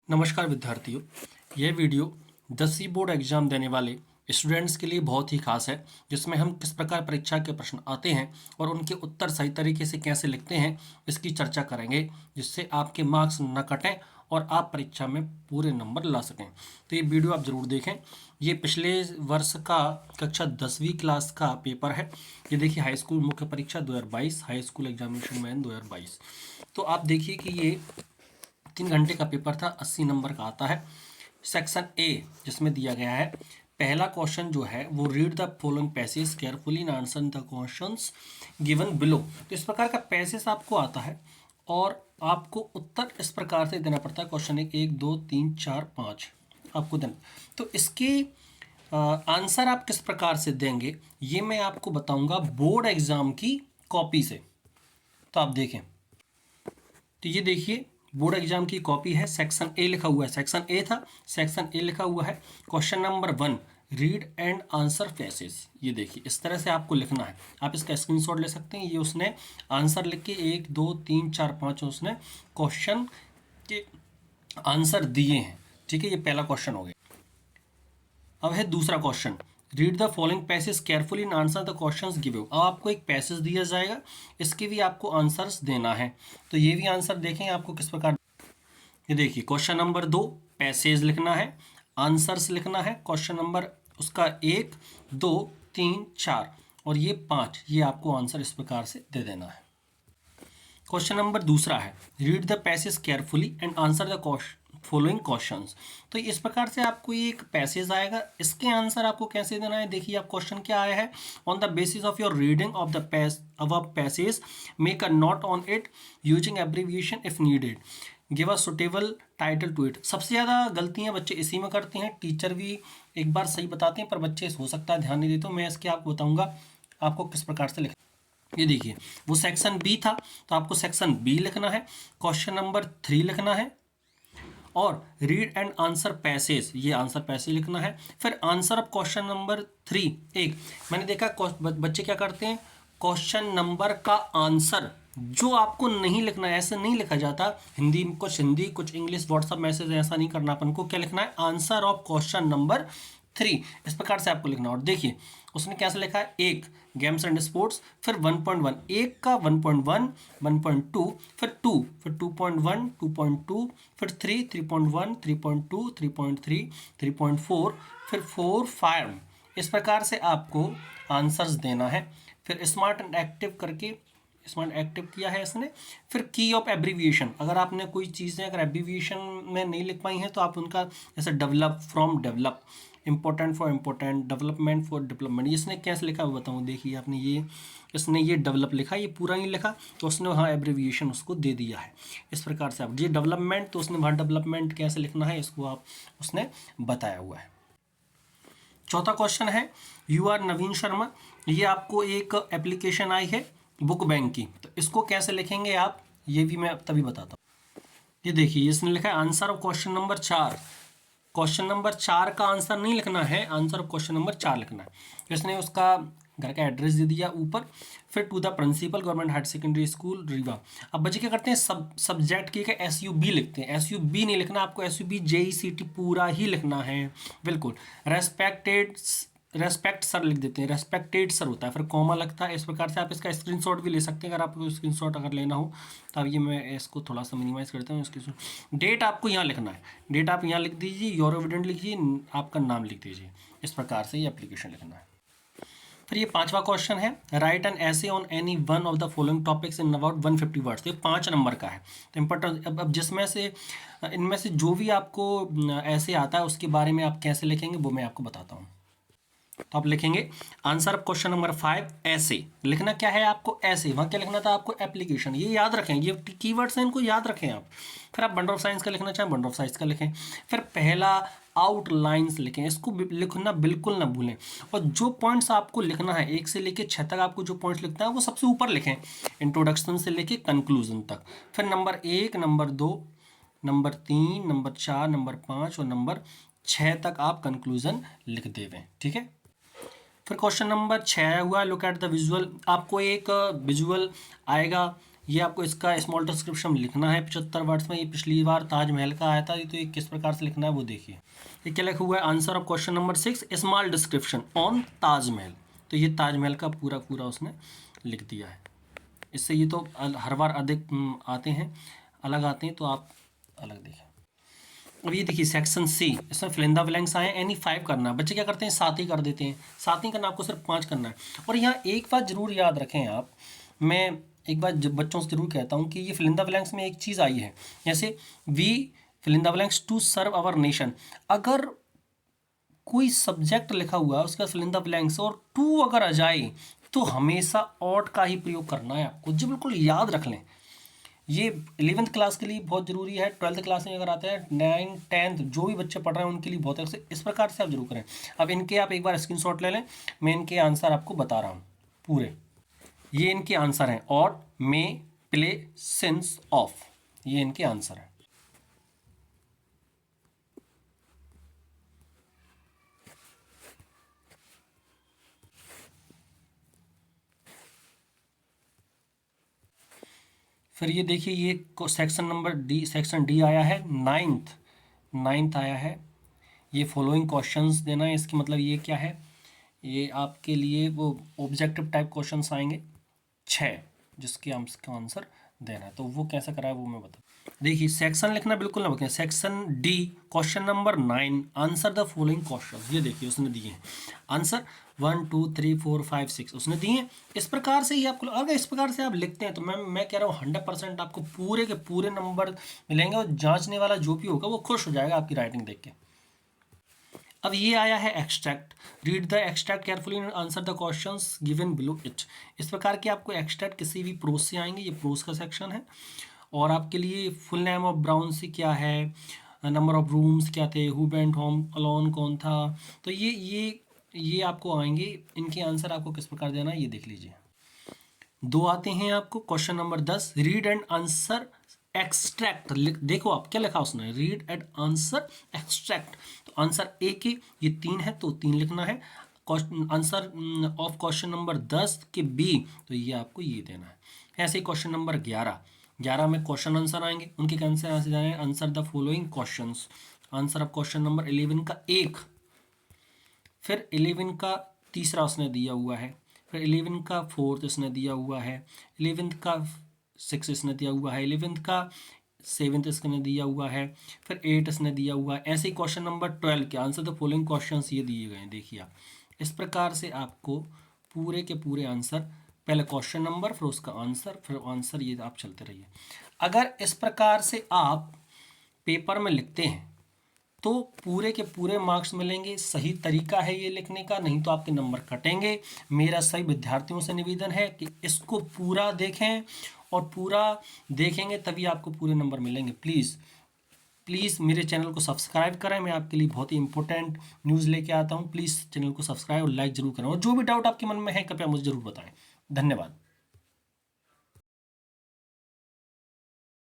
नमस्कार विद्यार्थियों, यह वीडियो 10वीं बोर्ड एग्जाम देने वाले स्टूडेंट्स के लिए बहुत ही खास है, जिसमें हम किस प्रकार परीक्षा के प्रश्न आते हैं और उनके उत्तर सही तरीके से कैसे लिखते हैं इसकी चर्चा करेंगे, जिससे आपके मार्क्स न कटें और आप परीक्षा में पूरे नंबर ला सकें। तो ये वीडियो आप ज़रूर देखें। ये पिछले वर्ष का कक्षा 10वीं क्लास का पेपर है। ये देखिए, हाई स्कूल मुख्य परीक्षा 2022, हाई स्कूल एग्जामिनेशन मैन 2022। तो आप देखिए कि ये 3 घंटे का पेपर था, 80 नंबर का आता है। सेक्शन ए जिसमें दिया गया है, पहला क्वेश्चन जो है वो read the following passage carefully and answer the questions given below. तो इस प्रकार का पैसेज आपको आता है और आपको उत्तर इस प्रकार से देना पड़ता है। क्वेश्चन 1 2 3 4 5 आपको देना। तो इसके आंसर आप किस प्रकार से देंगे ये मैं आपको बताऊंगा बोर्ड एग्जाम की कॉपी से। तो आप देखें, तो ये देखिए बोर्ड एग्जाम की कॉपी है। सेक्शन ए लिखा हुआ है, सेक्शन ए था, सेक्शन ए लिखा हुआ है। Question number 1 read and answer passage. ये देखिए इस तरह से आपको लिखना है। आप इसका स्क्रीनशॉट ले सकते हैं। ये उसने आंसर लिख के 1 2 3 4 5 उसने क्वेश्चन के आंसर दिए हैं। ठीक है, ये पहला क्वेश्चन हो गया। अब है दूसरा question, read the following passage carefully and answer the questions given. अब आपको एक पैसेज दिया जाएगा, इसके भी आपको आंसर्स देना है। तो ये भी आंसर देखें आपको किस प्रकार। ये देखिए क्वेश्चन नंबर 2 पैसेज लिखना है, आंसर्स लिखना है। क्वेश्चन नंबर उसका 1 2 3 4 और ये 5, ये आपको आंसर इस प्रकार से दे देना है। क्वेश्चन नंबर दूसरा है, read the passage carefully and answer the following questions. तो इस प्रकार से आपको ये एक पैसेज आएगा, इसके आंसर आपको कैसे देना है। देखिए आप क्वेश्चन क्या आया है, on the basis of your reading of the passage make a note on it using abbreviation if needed, give a suitable title to it. सबसे ज़्यादा गलतियां बच्चे इसी में करते हैं। टीचर भी एक बार सही बताते हैं पर बच्चे हो सकता है ध्यान नहीं देते। तो मैं इसके आपको बताऊंगा आपको किस प्रकार से लिखना। ये देखिए वो सेक्शन बी था, तो आपको सेक्शन बी लिखना है। क्वेश्चन नंबर 3 लिखना है और रीड एंड आंसर पैसेज, ये आंसर पैसेज लिखना है। फिर आंसर ऑफ क्वेश्चन नंबर 3 एक मैंने देखा बच्चे क्या करते हैं, क्वेश्चन नंबर का आंसर जो आपको नहीं लिखना है, ऐसे नहीं लिखा जाता। हिंदी कुछ इंग्लिश व्हाट्सअप मैसेज ऐसा नहीं करना। अपन को क्या लिखना है, आंसर ऑफ क्वेश्चन नंबर 3, इस प्रकार से आपको लिखना। और देखिए उसने कैसे लिखा है, 1 गेम्स एंड स्पोर्ट्स, फिर 1.1 1 का 1.1 1.2 फिर 2 फिर 2.1 2.2 फिर 3 3.1 3.2 3.3 3.4 फिर 4 5, इस प्रकार से आपको आंसर्स देना है। फिर स्मार्ट एंड एक्टिव करके स्मार्ट एक्टिव किया है इसने। फिर की ऑफ एब्रीविएशन, अगर आपने कोई चीज़ें अगर एब्रीविएशन में नहीं लिख पाई हैं तो आप उनका जैसे develop from develop, important for important, development for development, इसने कैसे लिखा वो बताऊँ। देखिए आपने इसने ये डेवलप लिखा, ये पूरा नहीं लिखा तो उसने वहाँ एब्रीविएशन उसको दे दिया है। इस प्रकार से आप ये डेवलपमेंट, तो उसने वहाँ डेवलपमेंट कैसे लिखना है इसको आप उसने बताया हुआ है। चौथा क्वेश्चन है, यू आर नवीन शर्मा। ये आपको एक एप्लीकेशन आई है बुक बैंक की, तो इसको कैसे लिखेंगे आप, ये भी मैं तभी बताता हूँ। ये देखिए इसने लिखा है answer of question number 4। Question number 4 का आंसर नहीं लिखना है, आंसर ऑफ क्वेश्चन नंबर 4 लिखना है। इसने उसका घर का एड्रेस दे दिया ऊपर। फिर to the principal government higher secondary school Rewa. अब बच्चे क्या करते हैं, सब्जेक्ट की SUB लिखते हैं। SUB नहीं लिखना आपको, SUB JECT पूरा ही लिखना है बिल्कुल। रेस्पेक्ट सर लिख देते हैं, रेस्पेक्टेड सर होता है, फिर कॉमा लगता है। इस प्रकार से आप इसका स्क्रीनशॉट भी ले सकते हैं अगर आपको स्क्रीनशॉट अगर लेना हो। तो अब ये मैं इसको थोड़ा सा मिनिमाइज करता हूँ। इसकी डेट आपको यहाँ लिखना है, डेट आप यहाँ लिख दीजिए, योर एविडेंट लिखिए, आपका नाम लिख दीजिए। इस प्रकार से ये एप्लीकेशन लिखना है। फिर ये 5वां क्वेश्चन है, राइट एन ऐसे on any one of the following topics in about 150 words. ये 5 नंबर का है। तो इंपॉर्टेंट, अब जिसमें से इनमें से जो भी आपको ऐसे आता है उसके बारे में आप कैसे लिखेंगे वो मैं आपको बताता हूँ। तो आप लिखेंगे आंसर ऑफ क्वेश्चन नंबर 5 ऐसे लिखना। क्या है आपको, ऐसे, वहाँ क्या लिखना था आपको, एप्लीकेशन। ये याद रखें, ये कीवर्ड्स हैं, इनको याद रखें आप। फिर आप बंडल ऑफ साइंस का लिखना चाहें बंडल ऑफ साइंस का लिखें। फिर पहला आउटलाइंस लिखें, इसको लिखना बिल्कुल ना भूलें। और जो पॉइंट्स आपको लिखना है 1 से लेके 6 तक आपको जो पॉइंट्स लिखना है वो सबसे ऊपर लिखें, इंट्रोडक्शन से लेके कंक्लूजन तक। फिर number 1 number 2 number 3 number 4 number 5 और नंबर 6 तक आप कंक्लूजन लिख देवें। ठीक है। फिर क्वेश्चन नंबर 6 हुआ, लुक एट द विजुअल। आपको एक विजुअल आएगा ये आपको इसका स्मॉल डिस्क्रिप्शन लिखना है 75 वर्ड्स में। ये पिछली बार ताजमहल का आया था, तो ये किस प्रकार से लिखना है वो देखिए। ये क्या लिखा हुआ है, answer of question number 6 small description on Taj Mahal. तो ये ताजमहल का पूरा पूरा उसने लिख दिया है। इससे ये तो हर बार अधिक आते हैं, अलग आते हैं, तो आप अलग देखें। अब ये देखिए सेक्शन सी, इसमें फिल इन द ब्लैंक्स आए, एनी 5 करना है। बच्चे क्या करते हैं 7 ही कर देते हैं, 7 नहीं करना, आपको सिर्फ 5 करना है। और यहाँ एक बात जरूर याद रखें आप, मैं एक बात बच्चों से जरूर कहता हूँ कि ये फिल इन द ब्लैंक्स में एक चीज़ आई है, जैसे we fill in the blanks to serve our nation. अगर कोई सब्जेक्ट लिखा हुआ है उसका फिल इन द ब्लैंक्स और टू अगर आ जाए तो हमेशा ऑट का ही प्रयोग करना है आपको, जो बिल्कुल याद रख लें। ये 11th क्लास के लिए बहुत ज़रूरी है, 12th क्लास में अगर आता है, 9th 10th जो भी बच्चे पढ़ रहे हैं उनके लिए बहुत है। इस प्रकार से आप जरूर करें। अब इनके आप एक बार स्क्रीनशॉट ले लें, मैं इनके आंसर आपको बता रहा हूँ पूरे। ये इनके आंसर हैं, और मे, प्ले, सिंस, ऑफ, ये इनके आंसर हैं। फिर ये देखिए, ये section number D, section D आया है, नाइन्थ आया है। ये फॉलोइंग क्वेश्चंस देना है, इसकी मतलब ये क्या है, ये आपके लिए वो ऑब्जेक्टिव टाइप क्वेश्चंस आएंगे 6, जिसके हमको आंसर देना है। तो वो कैसा करा है वो मैं बता। देखिए सेक्शन लिखना बिल्कुल ना बखें। Section D question number 9, answer the following question. ये देखिए उसने दिए हैं आंसर 1 2 3 4 5 6 उसने दिए हैं। इस प्रकार से ही आपको, अगर इस प्रकार से आप लिखते हैं तो मैं कह रहा हूँ 100% आपको पूरे के पूरे नंबर मिलेंगे, और जांचने वाला जो भी होगा वो खुश हो जाएगा आपकी राइटिंग देख के। अब ये आया है extract, read the extract carefully and answer the questions given below it. इस प्रकार के आपको एक्सट्रैक्ट किसी भी प्रोज से आएंगे, ये प्रोज का सेक्शन है। और आपके लिए फुल नेम ऑफ ब्राउन सी क्या है, नंबर ऑफ रूम्स क्या थे, हु वेंट होम अलोन कौन था, तो ये आपको आएंगे। इनके आंसर आपको किस प्रकार देना है ये देख लीजिए। 2 आते हैं आपको। Question number 10, read and answer extract. देखो आप क्या लिखा उसने, रीड एंड आंसर एक्सट्रैक्ट। तो आंसर ए के ये 3 है तो 3 लिखना है। आंसर ऑफ क्वेश्चन नंबर 10 के बी, तो ये आपको ये देना है। ऐसे ही क्वेश्चन नंबर 11 में क्वेश्चन आंसर आएंगे, उनके आंसर यहाँ से जाने, answer the following questions. Answer of question number 11 का 1, फिर 11 का तीसरा उसने दिया हुआ है, फिर 11 का 4th इसने दिया हुआ है, 11th का 6 इसने दिया हुआ है, 11th का 7th इसने दिया हुआ है, फिर 8 इसने दिया हुआ है। ऐसे ही क्वेश्चन नंबर 12 के आंसर द फॉलोइंग क्वेश्चंस ये दिए गए हैं। देखिए आप इस प्रकार से आपको पूरे के पूरे आंसर, पहले क्वेश्चन नंबर फिर उसका आंसर फिर आंसर, ये आप चलते रहिए। अगर इस प्रकार से आप पेपर में लिखते हैं तो पूरे के पूरे मार्क्स मिलेंगे। सही तरीका है ये लिखने का, नहीं तो आपके नंबर कटेंगे। मेरा सभी विद्यार्थियों से निवेदन है कि इसको पूरा देखें, और पूरा देखेंगे तभी आपको पूरे नंबर मिलेंगे। प्लीज़ मेरे चैनल को सब्सक्राइब करें, मैं आपके लिए बहुत ही इंपॉर्टेंट न्यूज़ लेके आता हूँ। प्लीज़ चैनल को सब्सक्राइब और लाइक जरूर करें, और जो भी डाउट आपके मन में है कृपया मुझे ज़रूर बताएं। धन्यवाद।